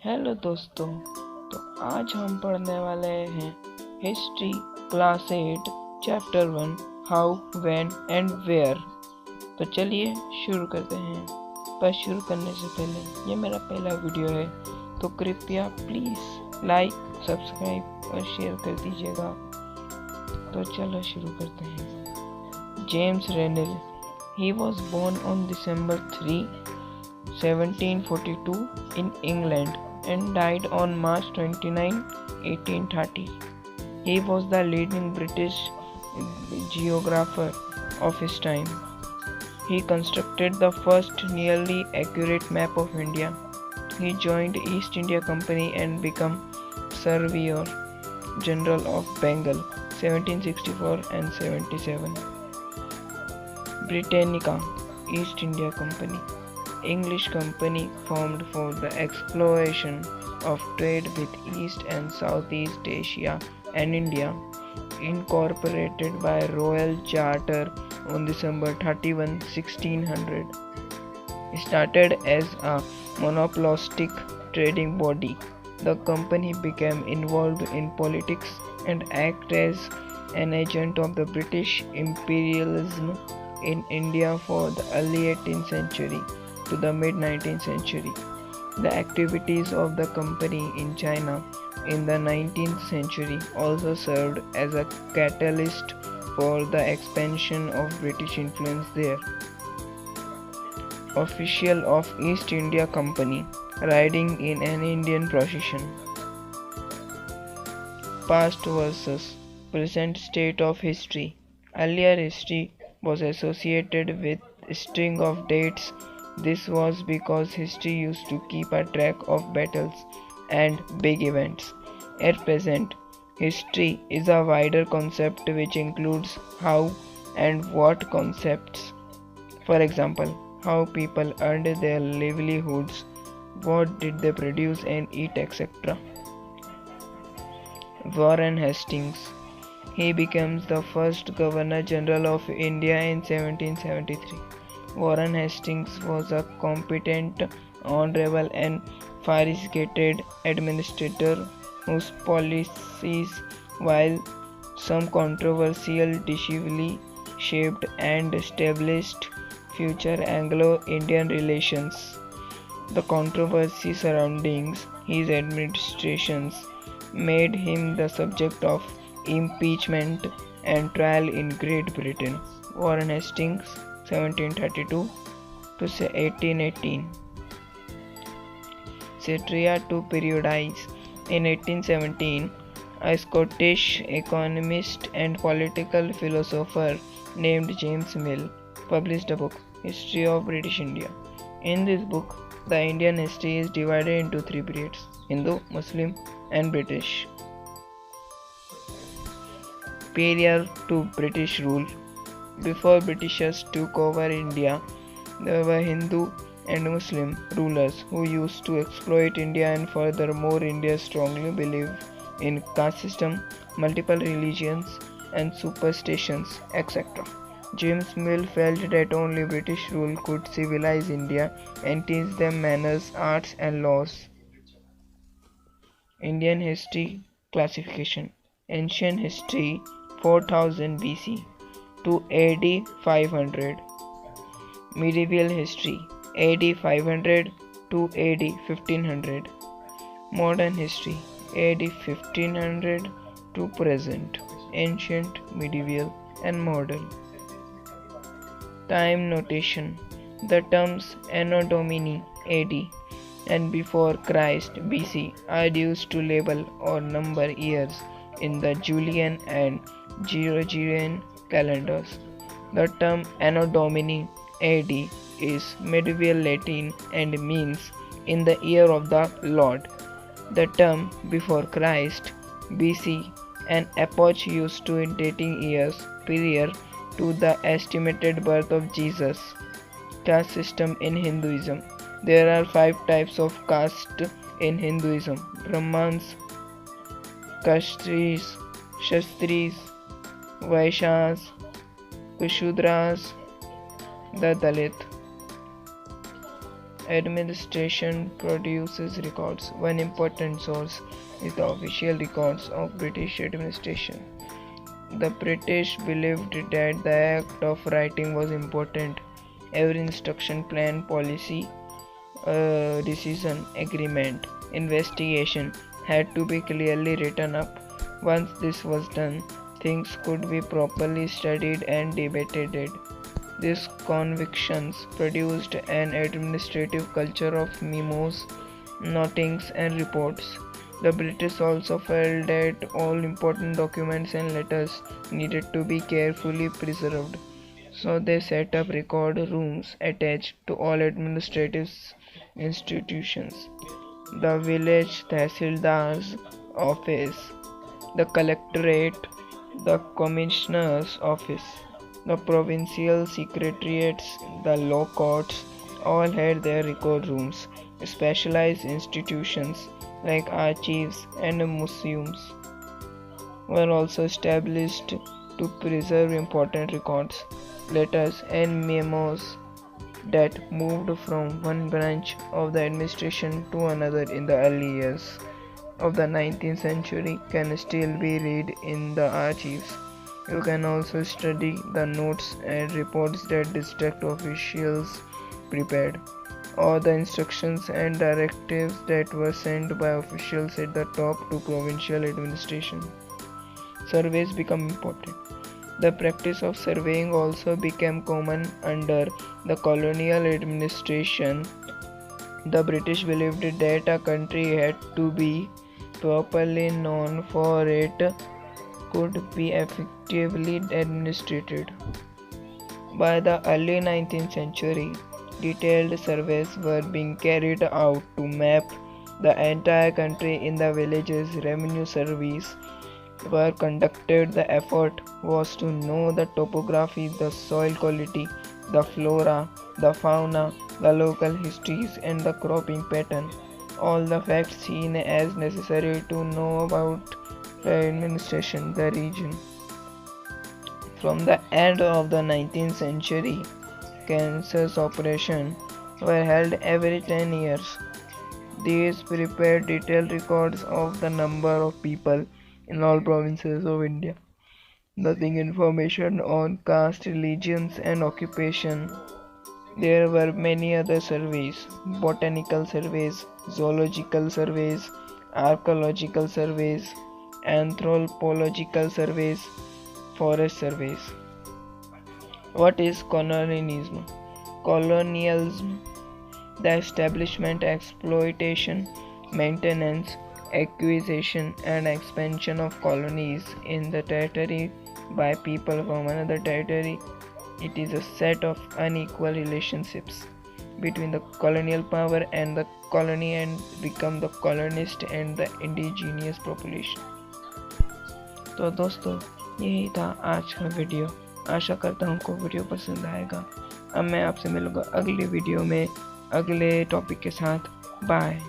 Hello दोस्तों। तो आज हम पढ़ने वाले हैं history class 8 chapter 1 how when and where. तो चलिए शुरू करते हैं। पर शुरू करने से पहले ये मेरा पहला वीडियो है, तो कृपया प्लीज़ लाइक, सब्सक्राइब और शेयर कर दीजिएगा। तो चलो शुरू करते हैं। James Rennell, he was born on December 3, 1742 in England and died on March 29, 1830. He was the leading British geographer of his time. He constructed the first nearly accurate map of India. He joined East India Company and became Surveyor General of Bengal 1764 and 77. Britannica, East India Company, English company formed for the exploration of trade with East and Southeast Asia and India, incorporated by Royal Charter on December 31, 1600. Started as a monopolistic trading body, the company became involved in politics and acted as an agent of the British imperialism in India for the early 18th century to the mid-19th century. The activities of the company in China in the 19th century also served as a catalyst for the expansion of British influence there. Official of East India Company riding in an Indian procession. Past versus present state of history. Earlier history was associated with a string of dates. This was because history used to keep a track of battles and big events. At present, history is a wider concept which includes how and what concepts. For example, how people earned their livelihoods, what did they produce and eat, etc. Warren Hastings. He becomes the first Governor General of India in 1773. Warren Hastings was a competent, honorable and sophisticated administrator whose policies, while some controversial, decisively shaped and established future Anglo-Indian relations. The controversy surrounding his administrations made him the subject of impeachment and trial in Great Britain. Warren Hastings 1732 to 1818. Cetera to periodize. In 1817, a Scottish economist and political philosopher named James Mill published a book, History of British India. In this book, the Indian history is divided into three periods: Hindu, Muslim, and British. Prior to British rule, before Britishers took over India, there were Hindu and Muslim rulers who used to exploit India, and furthermore India strongly believed in caste system, multiple religions and superstitions, etc. James Mill felt that only British rule could civilize India and teach them manners, arts and laws. Indian history classification. Ancient history 4000 BC to AD 500. Medieval history AD 500 to AD 1500. Modern history AD 1500 to present. Ancient, medieval and modern. Time notation. The terms Anno Domini AD and before Christ BC are used to label or number years in the Julian and Gregorian calendars. The term Anno Domini AD is medieval Latin and means in the year of the Lord. The term before Christ BC an epoch used to in dating years prior to the estimated birth of Jesus. Caste system in Hinduism. There are 5 types of caste in Hinduism: Brahmans, Kastris, Shastris, Vaishyas, Shudras, the Dalit. Administration produces records. One important source is the official records of British administration. The British believed that the act of writing was important. Every instruction, plan, policy, decision, agreement, investigation had to be clearly written up. Once this was done, things could be properly studied and debated. These convictions produced an administrative culture of memos, notings, and reports. The British also felt that all important documents and letters needed to be carefully preserved, so they set up record rooms attached to all administrative institutions. The village Tehsildar's office, the collectorate, the commissioner's office, the provincial secretariats, the law courts all had their record rooms. Specialized institutions like archives and museums were also established to preserve important records, letters, and memos that moved from one branch of the administration to another in the early years of the 19th century can still be read in the archives. You can also study the notes and reports that district officials prepared, or the instructions and directives that were sent by officials at the top to provincial administration. Surveys become important. The practice of surveying also became common under the colonial administration. The British believed that a country had to be properly known for it could be effectively administered. By the early 19th century, detailed surveys were being carried out to map the entire country in the villages. Revenue surveys were conducted. The effort was to know the topography, the soil quality, the flora, the fauna, the local histories, and the cropping pattern. All the facts seen as necessary to know about the administration, the region. From the end of the 19th century, census operations were held every 10 years. These prepared detailed records of the number of people in all provinces of India. Nothing information on caste, religions, and occupation. There were many other surveys: botanical surveys, zoological surveys, archaeological surveys, anthropological surveys, forest surveys. What is colonialism? Colonialism, the establishment, exploitation, maintenance, acquisition, and expansion of colonies in the territory by people from another territory. It is a set of unequal relationships between the colonial power and the colony and become the colonist and the indigenous population. तो दोस्तों, यही था आज का video. आशा करता हूँ आपको video पसंद आएगा। अब मैं आपसे मिलूँगा अगली वीडियो में अगले टॉपिक के साथ। बाय।